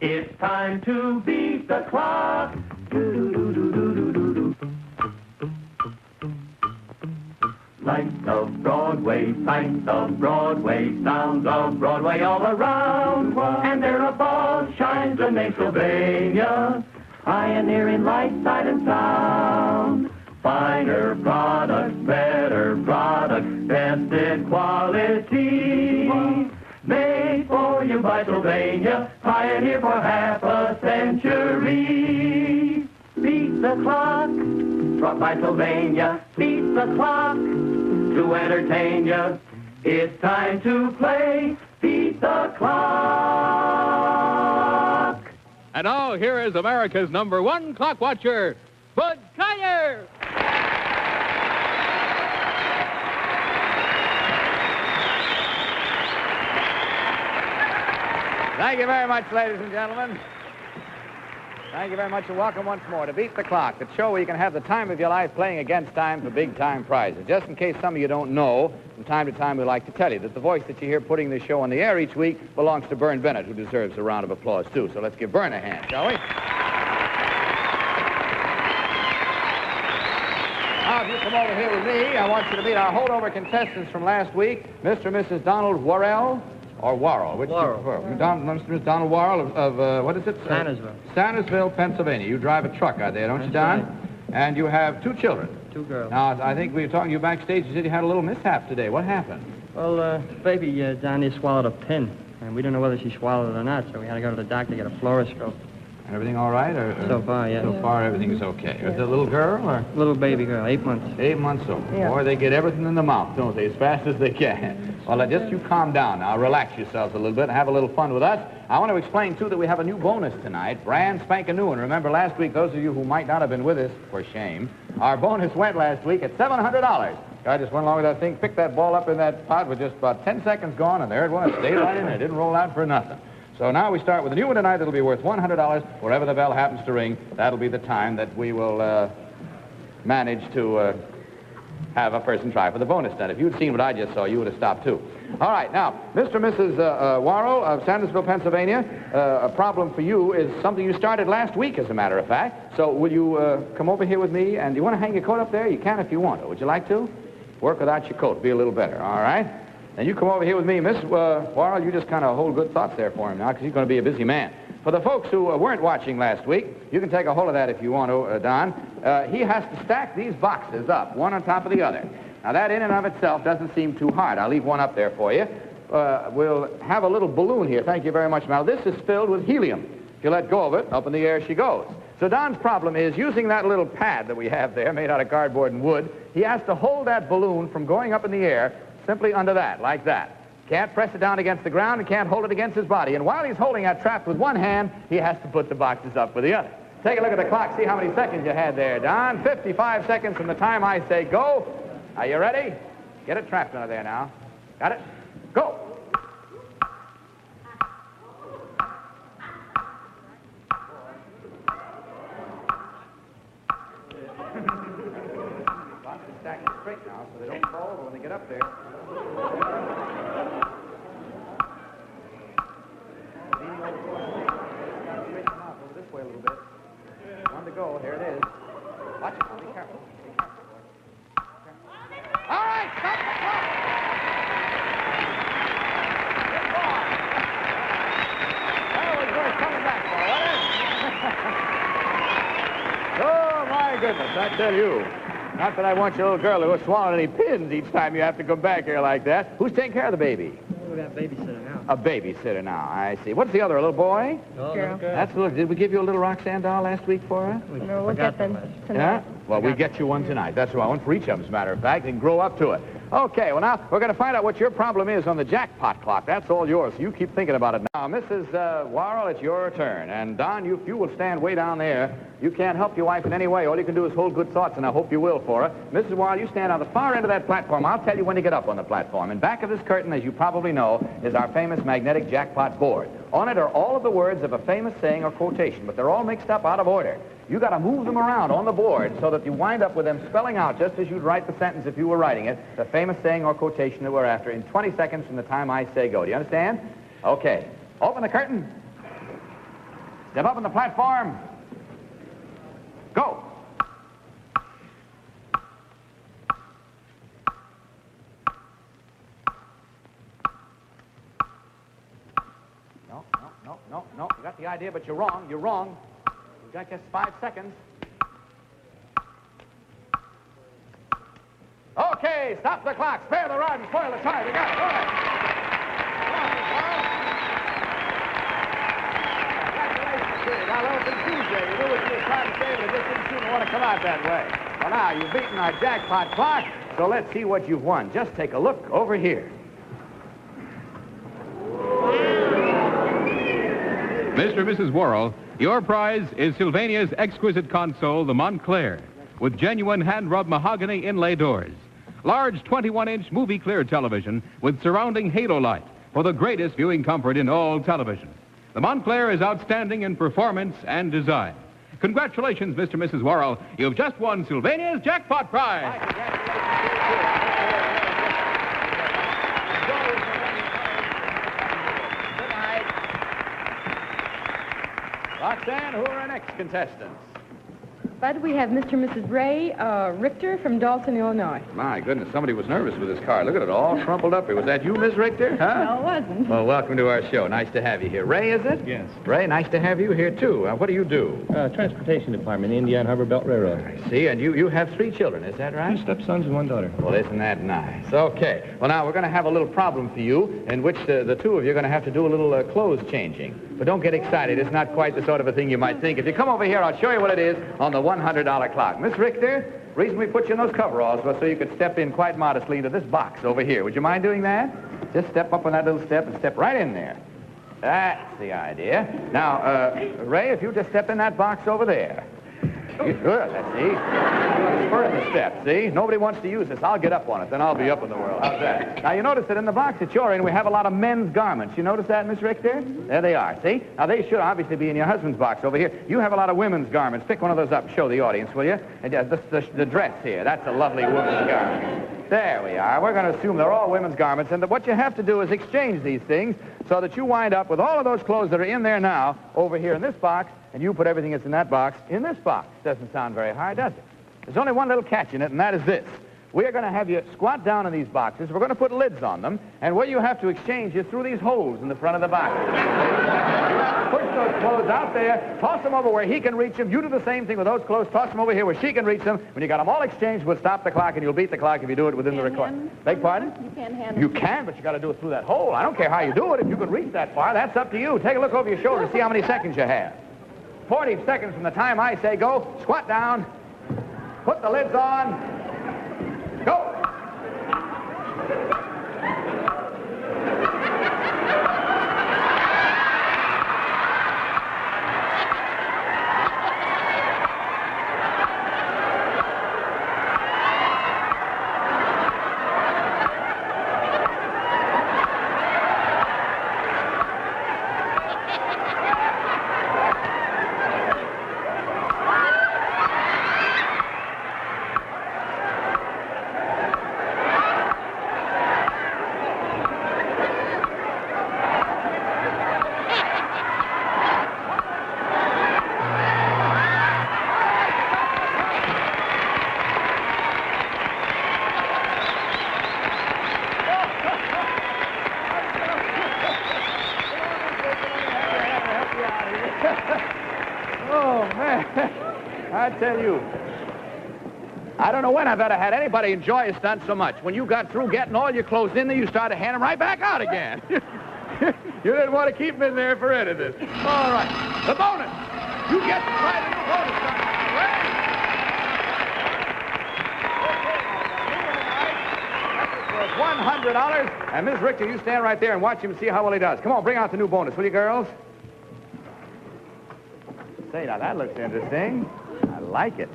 It's time to beat the clock. Lights of Broadway, sights of Broadway, sounds of Broadway all around. And there above shines the name Sylvania, pioneering light, sight, and sound. Finer products, better products, tested quality. Made for you by Sylvania, pioneer for half a century. Beat the clock, brought by Sylvania. Beat the clock to entertain you. It's time to play Beat the Clock. And now here is America's #1 clock watcher, Bud Kiner. Thank you very much, ladies and gentlemen. Thank you very much, and welcome once more to Beat the Clock, the show where you can have the time of your life playing against time for big-time prizes. Just in case some of you don't know, from time to time we like to tell you that the voice that you hear putting this show on the air each week belongs to Bern Bennett, who deserves a round of applause, too. So let's give Bern a hand, shall we? Now, if you come over here with me, I want you to meet our holdover contestants from last week, Mr. and Mrs. Donald Worrell. Or Worrell. Which Worrell. Mr. Donald Worrell of what is it? Sandersville. Sandersville, Pennsylvania. You drive a truck out there, don't you, Don? Right. And you have 2 children. 2 girls. Now, I think we were talking to you backstage. You said you had a little mishap today. What happened? Well, baby down there swallowed a pin, and we don't know whether she swallowed it or not, so we had to go to the doctor to get a fluoroscope. Everything all right? So far, yeah. So far, everything's okay. Is it a little girl or? Little baby girl, 8 months. 8 months old. Yeah. Boy, they get everything in the mouth, don't they, as fast as they can. Well, just you calm down now. Relax yourselves a little bit and have a little fun with us. I want to explain, too, that we have a new bonus tonight, brand spanking new. And remember, last week, those of you who might not have been with us, for shame, our bonus went last week at $700. I just went along with that thing, picked that ball up in that pot with just about 10 seconds gone, and there it was. Stayed right in there. Didn't roll out for nothing. So now we start with a new one tonight that'll be worth $100. Wherever the bell happens to ring, that'll be the time that we will manage to have a person try for the bonus net. If you'd seen what I just saw, you would have stopped, too. All right, now, Mr. and Mrs. Worrell of Sandersville, Pennsylvania, a problem for you is something you started last week, as a matter of fact. So will you come over here with me, and do you want to hang your coat up there? You can if you want to. Would you like to? Work without your coat. Be a little better, all right? And you come over here with me. Miss Worrell, you just kind of hold good thoughts there for him now, because he's going to be a busy man. For the folks who weren't watching last week, you can take a hold of that if you want to, Don. He has to stack these boxes up, one on top of the other. Now, that in and of itself doesn't seem too hard. I'll leave one up there for you. We'll have a little balloon here. Thank you very much. Now, this is filled with helium. If you let go of it, up in the air she goes. So Don's problem is using that little pad that we have there, made out of cardboard and wood, he has to hold that balloon from going up in the air simply under that, like that. Can't press it down against the ground and can't hold it against his body. And while he's holding that trapped with one hand, he has to put the boxes up with the other. Take a look at the clock. See how many seconds you had there, Don. 55 seconds from the time I say go. Are you ready? Get it trapped under there now. Got it? Go. Boxes stacked straight now so they don't fall over when they get up there. This way a little bit. One to go. Here it is. Watch it. Be careful. Be careful, boy. All right, stop the clock. Good boy. That was worth coming back for, wasn't it? Oh, my goodness, I tell you. Not that I want your little girl to go swallowing any pins each time you have to come back here like that. Who's taking care of the baby? We got a babysitter now. A babysitter now, I see. What's the other, a little boy? No, Girl. That's a little. Did we give you a little Roxanne doll last week for her? No, we'll get them Yeah? tonight. Well, we get you one tonight. That's right. One for each of them, as a matter of fact. They can grow up to it. Okay, well, now, we're going to find out what your problem is on the jackpot clock. That's all yours. You keep thinking about it now. Mrs. Worrell, it's your turn. And, Don, if you will stand way down there. You can't help your wife in any way. All you can do is hold good thoughts, and I hope you will for her. Mrs. Worrell, you stand on the far end of that platform. I'll tell you when to get up on the platform. And back of this curtain, as you probably know, is our famous magnetic jackpot board. On it are all of the words of a famous saying or quotation, but they're all mixed up out of order. You got to move them around on the board so that you wind up with them spelling out, just as you'd write the sentence if you were writing it, the famous saying or quotation that we're after in 20 seconds from the time I say go. Do you understand? Okay. Open the curtain. Step up on the platform. Go. No. You got the idea, but you're wrong. You're wrong. You've got just 5 seconds. Okay, stop the clock. Spare the rod and spoil the time. You got it. Go ahead. Congratulations. Now, well, it's Tuesday. You knew what you were trying to say, but it just didn't seem to want to come out that way. Well, now, you've beaten our jackpot clock, so let's see what you've won. Just take a look over here. Mr. and Mrs. Worrell, your prize is Sylvania's exquisite console, the Montclair, with genuine hand-rubbed mahogany inlay doors. Large 21-inch movie-clear television with surrounding halo light for the greatest viewing comfort in all television. The Montclair is outstanding in performance and design. Congratulations, Mr. and Mrs. Worrell. You've just won Sylvania's jackpot prize. Roxanne, who are our next contestants? Bud, we have Mr. and Mrs. Ray Richter from Dalton, Illinois. My goodness, somebody was nervous with this card. Look at it, all crumpled up here. Was that you, Miss Richter? Huh? No, it wasn't. Well, welcome to our show. Nice to have you here. Ray, is it? Yes. Ray, nice to have you here, too. What do you do? Transportation Department, Indiana Harbor Belt Railroad. I see, and you have 3 children, is that right? 2 stepsons and 1 daughter. Well, isn't that nice? Okay. Well, now, we're going to have a little problem for you, in which the 2 of you are going to have to do a little clothes changing. But don't get excited. It's not quite the sort of a thing you might think. If you come over here, I'll show you what it is on the $100 clock. Miss Richter, reason we put you in those coveralls was so you could step in quite modestly into this box over here. Would you mind doing that? Just step up on that little step and step right in there. That's the idea. Now, Ray, if you just step in that box over there. Good, let's see. Spur in the step, see? Nobody wants to use this. I'll get up on it, then I'll be up in the world. How's that? Now, you notice that in the box that you're in, we have a lot of men's garments. You notice that, Miss Richter? There they are, see? Now, they should obviously be in your husband's box over here. You have a lot of women's garments. Pick one of those up and show the audience, will you? And the dress here, that's a lovely woman's garment. There we are. We're going to assume they're all women's garments, and what you have to do is exchange these things so that you wind up with all of those clothes that are in there now over here in this box, and you put everything that's in that box in this box. Doesn't sound very hard, does it? There's only one little catch in it, and that is this. We're going to have you squat down in these boxes. We're going to put lids on them, and what you have to exchange is through these holes in the front of the box. Push those clothes out there, toss them over where he can reach them. You do the same thing with those clothes. Toss them over here where she can reach them. When you got them all exchanged, we'll stop the clock, and you'll beat the clock if you do it within the requirement. Beg pardon? You can't hand You can, but you got to do it through that hole. I don't care how you do it. If you can reach that far, that's up to you. Take a look over your shoulder and see how many seconds you have. 40 seconds from the time I say go. Squat down. Put the lids on. Go. I tell you, I don't know when I've ever had anybody enjoy a stunt so much. When you got through getting all your clothes in there, you started handing them right back out again. You didn't want to keep them in there for anything. All right, the bonus. You get to try the new bonus stunt now, right? $100. And Miss Richter, you stand right there and watch him see how well he does. Come on, bring out the new bonus, will you, girls? Say, now that looks interesting. I like it.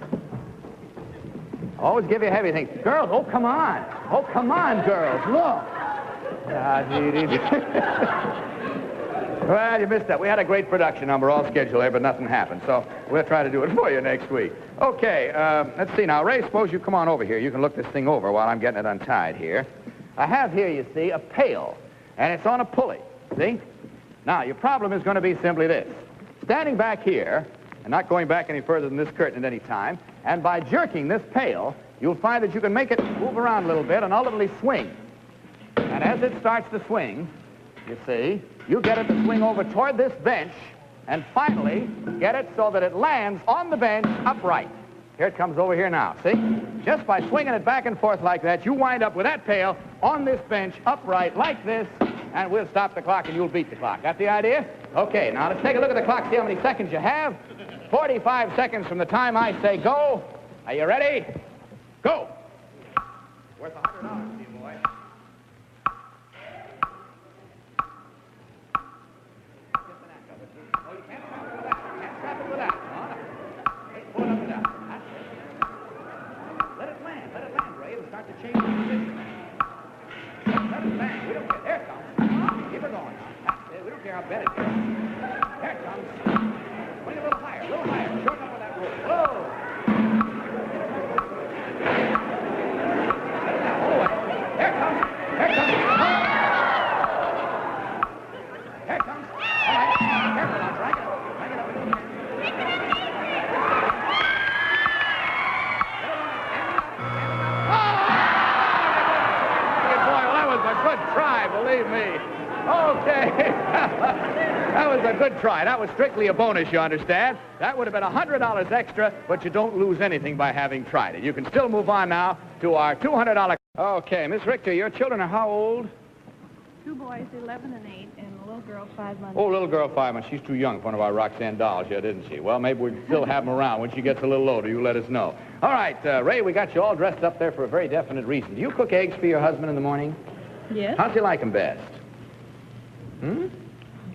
Always give you heavy things. Girls, oh, come on. Oh, come on, girls. Look. Well, you missed that. We had a great production number all scheduled here, but nothing happened. So we'll try to do it for you next week. Okay, let's see now. Ray, suppose you come on over here. You can look this thing over while I'm getting it untied here. I have here, you see, a pail, and it's on a pulley. See? Now, your problem is going to be simply this. standing back here and not going back any further than this curtain at any time, and by jerking this pail, you'll find that you can make it move around a little bit and ultimately swing. And as it starts to swing, you see, you get it to swing over toward this bench and finally get it so that it lands on the bench upright. Here it comes over here now, see? Just by swinging it back and forth like that, you wind up with that pail on this bench upright like this, and we'll stop the clock and you'll beat the clock. Got the idea? Okay, now let's take a look at the clock, see how many seconds you have. 45 seconds from the time I say go. Are you ready? Go. Worth $100, dear boy. Oh, you can't trap it with that. You can't trap it with that. Let's pull it up and down. That's it. Let it land. Let it land, Ray. It'll start to change the position. Let it land. We don't care. There it comes. Keep it going. That's it. We don't care how bad it goes. There it comes. Swing it a little higher. A little higher. Shorten up with that rope. Whoa. Here it comes. Here it comes. Here it comes. All right. Careful now. Drag it up. Drag it up. Boy, well, that was a good try, believe me. Okay. That was a good try. That was strictly a bonus, you understand. That would have been $100 extra, but you don't lose anything by having tried it. You can still move on now to our $200. Okay, Miss Richter, your children are how old? 2 boys, 11 and 8, and a little girl, 5 months. Oh, little girl, 5 months. She's too young for one of our Roxanne dolls here, didn't she? Well, maybe we can still have them around. When she gets a little older, you let us know. All right, Ray, we got you all dressed up there for a very definite reason. Do you cook eggs for your husband in the morning? Yes. How's he like them best? Do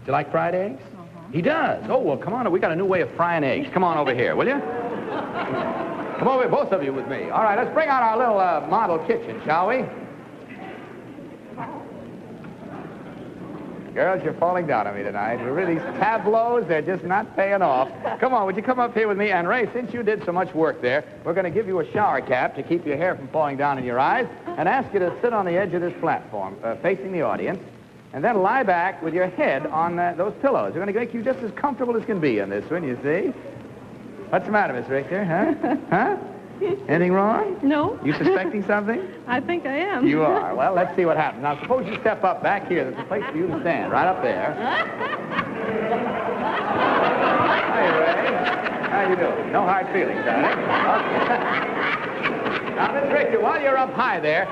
you like fried eggs? He does. Oh, well, come on. We got a new way of frying eggs. Come on over here, will you? Come over, both of you with me. All right, let's bring out our little model kitchen, shall we? Girls, you're falling down on me tonight. These tableaus, they're just not paying off. Come on, would you come up here with me? And, Ray, since you did so much work there, we're going to give you a shower cap to keep your hair from falling down in your eyes and ask you to sit on the edge of this platform, facing the audience, and then lie back with your head on those pillows. We're going to make you just as comfortable as can be on this one, you see. What's the matter, Miss Richter, huh? Huh? Anything wrong? No. You suspecting something? I think I am. You are. Well, let's see what happens. Now, suppose you step up back here. There's a place for you to stand, right up there. Hi, Ray. How you doing? No hard feelings, darling. Okay. Now, Miss Richter, while you're up high there,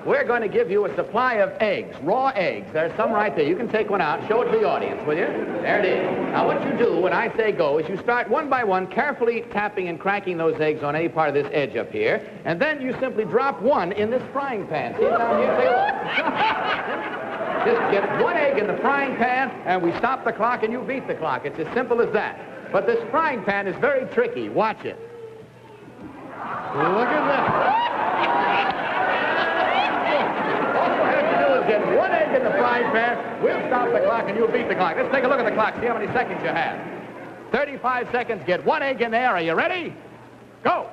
we're going to give you a supply of eggs, raw eggs. There's some right there. You can take one out and show it to the audience, will you? There it is. Now, what you do when I say go is you start one by one carefully tapping and cracking those eggs on any part of this edge up here, and then you simply drop one in this frying pan. See it down here? Take a look. Just get one egg in the frying pan, and we stop the clock, and you beat the clock. It's as simple as that. But this frying pan is very tricky. Watch it. Look at that. All you have to do is get one egg in the frying pan. We'll stop the clock and you'll beat the clock. Let's take a look at the clock, see how many seconds you have. 35 seconds. Get one egg in there. Are you ready? Go.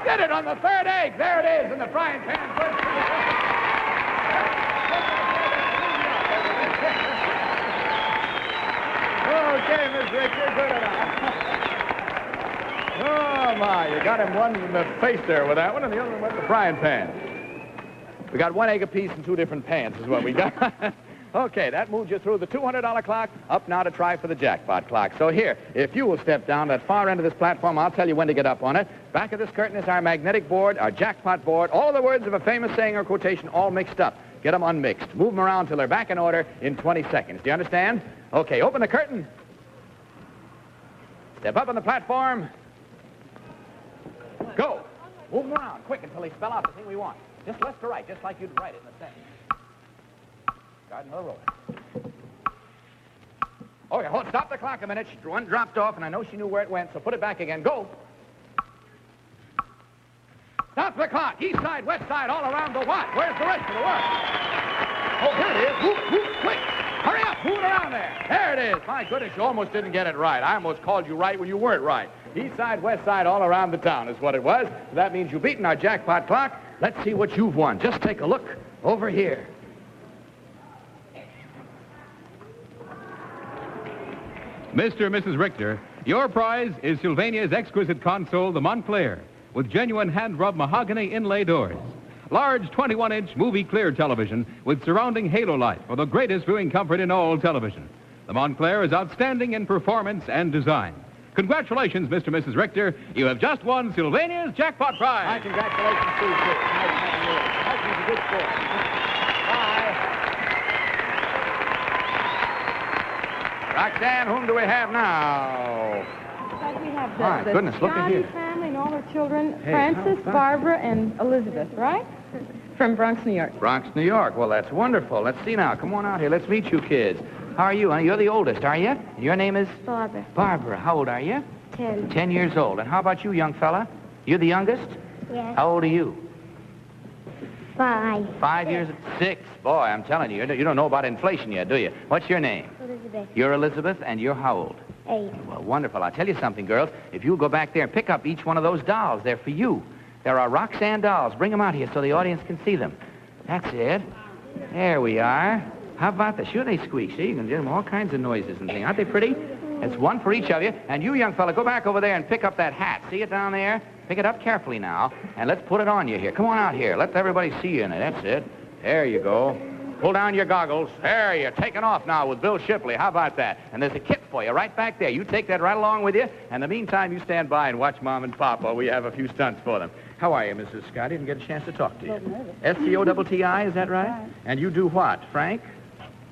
Did it on the third egg. There it is in the frying pan. Okay, Miss Richter, good enough. Oh, my, you got him one in the face there with that one, and the other one went in the frying pan. We got one egg apiece in 2 different pans is what we got. Okay, that moves you through the $200 clock, up now to try for the jackpot clock. So here, if you will step down that far end of this platform, I'll tell you when to get up on it. Back of this curtain is our magnetic board, our jackpot board, all of the words of a famous saying or quotation all mixed up. Get them unmixed. Move them around till they're back in order in 20 seconds. Do you understand? Okay, open the curtain. Step up on the platform. Go. Move them around quick until they spell out the thing we want. Just left to right, just like you'd write it in a sentence. Garden Hill Road. Okay, hold, stop the clock a minute. One dropped off, and I know she knew where it went, so put it back again. Go. Stop the clock. East side, west side, all around the what? Where's the rest of the work? Oh, here it is. Whoop, whoop, quick. Hurry up. Moving around there. There it is. My goodness, you almost didn't get it right. I almost called you right when you weren't right. East side, west side, all around the town is what it was. That means you've beaten our jackpot clock. Let's see what you've won. Just take a look over here. Mr. and Mrs. Richter, your prize is Sylvania's exquisite console, the Montclair, with genuine hand-rub mahogany inlay doors. Large 21-inch movie clear television with surrounding halo light for the greatest viewing comfort in all television. The Montclair is outstanding in performance and design. Congratulations, Mr. and Mrs. Richter. You have just won Sylvania's jackpot My prize. congratulations to you, too. Nice having you. Husband's a good sport. Bye. Roxanne, whom do we have now? But we have My the goodness, look at Johnny here. family and all their children, Hey, Francis, how fun. Barbara, and Elizabeth, right? From Bronx, New York. Bronx, New York. Well, that's wonderful. Let's see now. Come on out here. Let's meet you kids. How are you? Huh? You're the oldest, are you? Your name is? Barbara. Barbara. How old are you? 10. 10 years old. And how about you, young fella? You're the youngest? Yes. How old are you? 5. 5 years? 6. Boy, I'm telling you, you don't know about inflation yet, do you? What's your name? Elizabeth. You're Elizabeth, and you're how old? 8. Well, wonderful. I'll tell you something, girls. If you'll go back there and pick up each one of those dolls, they're for you. There are Roxanne dolls. Bring them out here so the audience can see them. That's it. There we are. How about that? Sure, they squeak. See, you can do them all kinds of noises and things. Aren't they pretty? It's one for each of you. And you, young fella, go back over there and pick up that hat. See it down there? Pick it up carefully now, and let's put it on you here. Come on out here. Let everybody see you in it. That's it. There you go. Pull down your goggles. There, you're taking off now with Bill Shipley. How about that? And there's a kit for you right back there. You take that right along with you. And in the meantime, you stand by and watch Mom and Pop while we have a few stunts for them. How are you, Mrs. Scott? I didn't get a chance to talk to you. S-C-O-T-T-I, is that right? And you do what? Frank?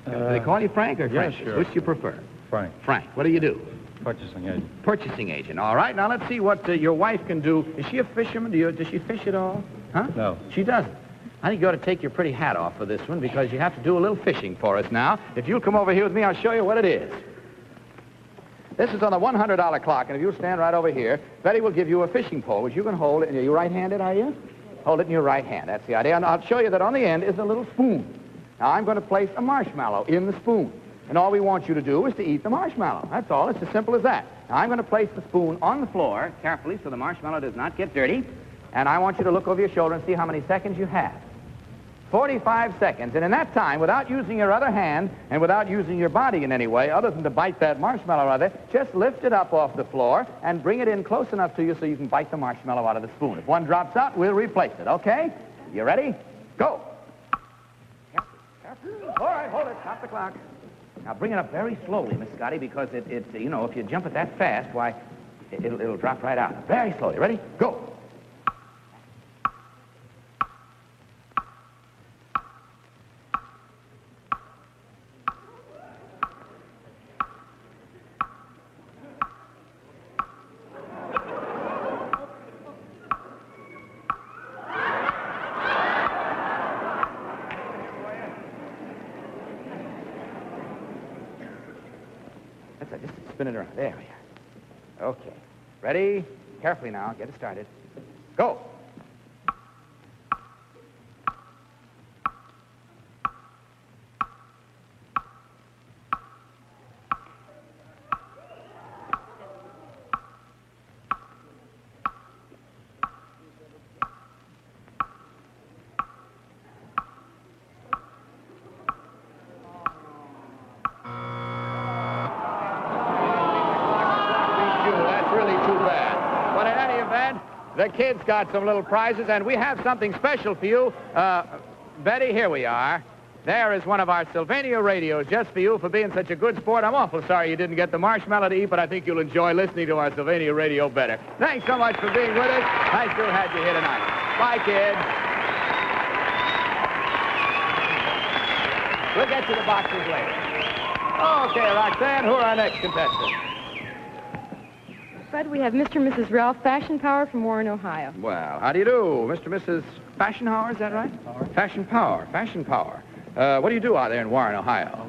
Do they call you Frank or Frank? yeah, sure. Which do you prefer? Frank. Frank. What do you do? Purchasing agent. Purchasing agent. All right. Now, let's see what your wife can do. Is she a fisherman? Does she fish at all? Huh? No. She doesn't. I think you ought to take your pretty hat off for this one because you have to do a little fishing for us now. If you'll come over here with me, I'll show you what it is. This is on the $100 clock, and if you'll stand right over here, Betty will give you a fishing pole, which you can hold. Are you right-handed, are you? Hold it in your right hand. That's the idea. And I'll show you that on the end is a little spoon. Now, I'm going to place a marshmallow in the spoon. And all we want you to do is to eat the marshmallow. That's all. It's as simple as that. Now, I'm going to place the spoon on the floor carefully so the marshmallow does not get dirty. And I want you to look over your shoulder and see how many seconds you have. 45 seconds. And in that time, without using your other hand and without using your body in any way, other than to bite that marshmallow right there, just lift it up off the floor and bring it in close enough to you so you can bite the marshmallow out of the spoon. If one drops out, we'll replace it, okay? You ready? Go. Careful. All right, hold it. Stop the clock. Now, bring it up very slowly, Miss Scotty, because you know, if you jump it that fast, why, it'll drop right out. Very slowly. Ready? Go. That's it. Just spin it around. There we are. Okay. Ready? Carefully now. Get it started. Go. The kids got some little prizes, and we have something special for you. Betty, here we are. There is one of our Sylvania radios just for you for being such a good sport. I'm awful sorry you didn't get the marshmallow to eat, but I think you'll enjoy listening to our Sylvania radio better. Thanks so much for being with us. Nice to have you here tonight. Bye, kids. We'll get you the boxes later. Okay, Roxanne, who are our next contestants? Fred, we have Mr. and Mrs. Ralph Fashion Power from Warren, Ohio. Well, how do you do? Mr. and Mrs. Fashion Power, is that right? Fashion Power. Fashion Power. What do you do out there in Warren, Ohio?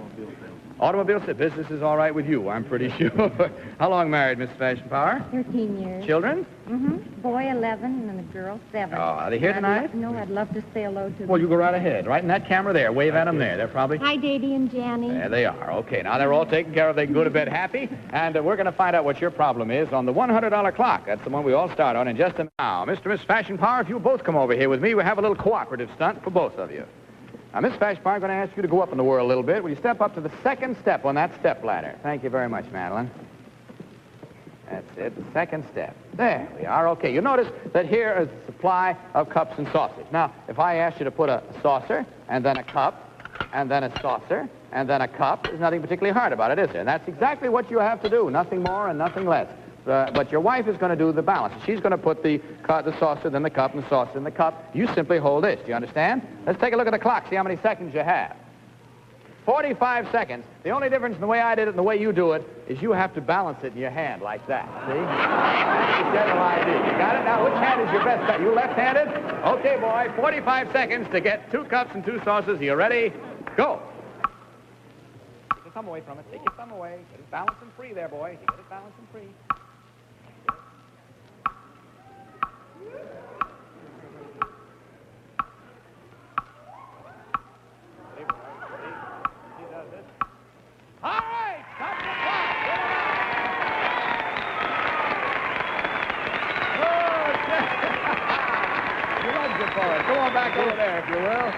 Automobile business is all right with you, I'm pretty sure. How long married, Miss Fashion Power? 13 years. Children? Mm-hmm. Boy 11 and a girl 7. Oh, are they here tonight? No, I'd love to say hello to them. Well, you go right ahead. Right in that camera there. Wave at them there. They're probably... Hi, Davy and Janny. There they are. Okay, now they're all taken care of. They can go to bed happy. And we're going to find out what your problem is on the $100 clock. That's the one we all start on in just a minute. Now, Mr. and Miss Fashion Power, if you both come over here with me, we'll have a little cooperative stunt for both of you. Now, Miss Fashion Power, I'm going to ask you to go up in the world a little bit. Will you step up to the second step on that step ladder? Thank you very much, Madeline. That's it, the second step. There we are. Okay, you notice that here is the supply of cups and saucers. Now, if I asked you to put a saucer, and then a cup, and then a saucer, and then a cup, there's nothing particularly hard about it, is there? And that's exactly what you have to do, nothing more and nothing less. But your wife is going to do the balance. She's going to put the saucer, then the cup, and the saucer, and the cup. You simply hold this. Do you understand? Let's take a look at the clock, see how many seconds you have. 45 seconds. The only difference in the way I did it and the way you do it is you have to balance it in your hand like that, see? That's the general idea. You got it? Now, which hand is your best bet? You left-handed? Okay, boy, 45 seconds to get 2 cups and 2 saucers. Are you ready? Go. Take your thumb away from it. Take your thumb away. Get it balanced and free there, boy. Get it balanced and free. All right, stop the clock. Good. You loved it for it. Go on back over there, if you will.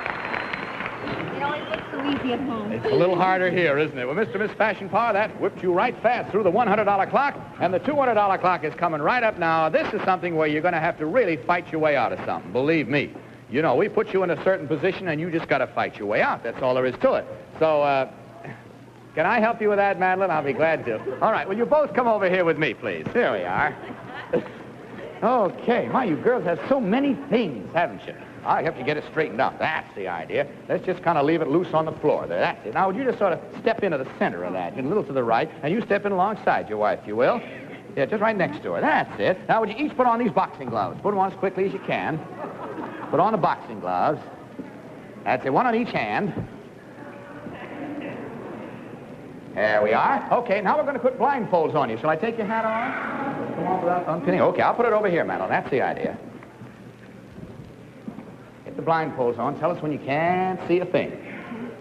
It always looks so easy at home. It's a little harder here, isn't it? Well, Mr. and Miss Fashion Power, that whipped you right fast through the $100 clock, and the $200 clock is coming right up now. This is something where you're going to have to really fight your way out of something, believe me. You know, we put you in a certain position, and you just got to fight your way out. That's all there is to it. So, can I help you with that, Madeline? I'll be glad to. All right, will you both come over here with me, please? Here we are. Okay, my, you girls have so many things, haven't you? I have to get it straightened out. That's the idea. Let's just kind of leave it loose on the floor there. That's it. Now, would you just sort of step into the center of that, a little to the right, and you step in alongside your wife, if you will. Yeah, just right next to her. That's it. Now, would you each put on these boxing gloves? Put them on as quickly as you can. Put on the boxing gloves. That's it. One on each hand. There we are. Okay, now we're going to put blindfolds on you. Shall I take your hat off? Come on without unpinning. Okay, I'll put it over here, Madeline. That's the idea. Get the blindfolds on. Tell us when you can't see a thing.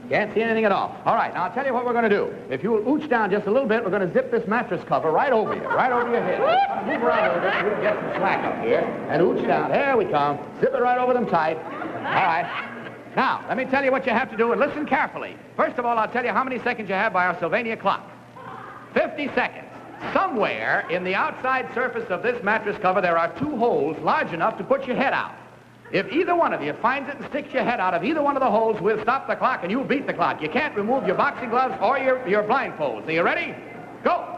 Can't see anything at all. All right, now I'll tell you what we're going to do. If you will ooch down just a little bit, we're going to zip this mattress cover right over you, right over your head. Move around a little bit so we can get some slack up here. And ooch down. There we come. Zip it right over them tight. All right. Now, let me tell you what you have to do, and listen carefully. First of all, I'll tell you how many seconds you have by our Sylvania clock. 50 seconds. Somewhere in the outside surface of this mattress cover, there are 2 holes large enough to put your head out. If either one of you finds it and sticks your head out of either one of the holes, we'll stop the clock and you'll beat the clock. You can't remove your boxing gloves or your blindfolds. Are you ready? Go!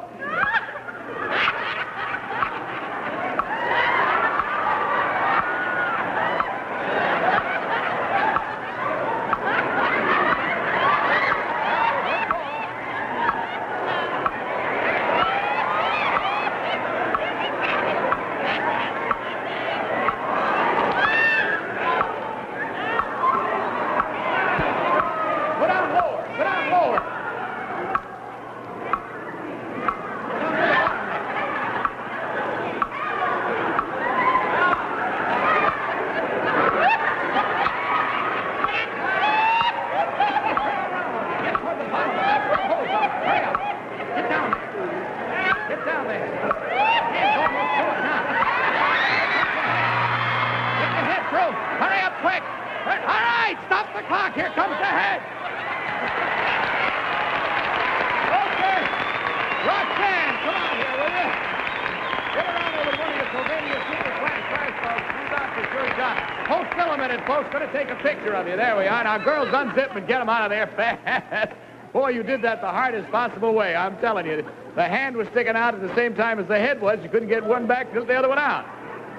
Now, girls, unzip and get them out of there fast. Boy, you did that the hardest possible way, I'm telling you. The hand was sticking out at the same time as the head was. You couldn't get one back, till the other one out.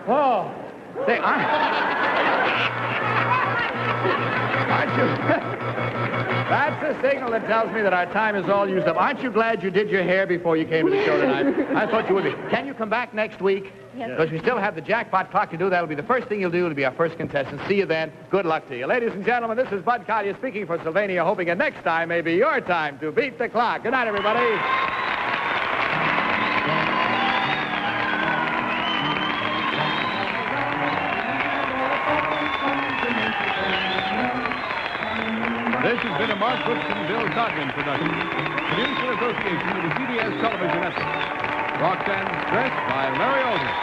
Oh, say, aren't you? That's the signal that tells me that our time is all used up. Aren't you glad you did your hair before you came to the show tonight? I thought you would be. Can you come back next week? Yes. Because we still have the jackpot clock to do. That'll be the first thing you'll do. It'll be our first contestant. See you then. Good luck to you. Ladies and gentlemen, this is Bud Collier speaking for Sylvania, hoping that next time may be your time to beat the clock. Good night, everybody. This has been a Mark Woodson, Bill Godwin production. Produced in association with the CBS Television Network. Roxanne Stress by Larry Aldridge.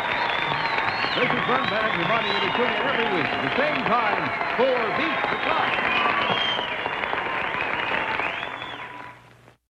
This is Vern Bennett reminding you to tune in every week at the same time for Beat the Clock.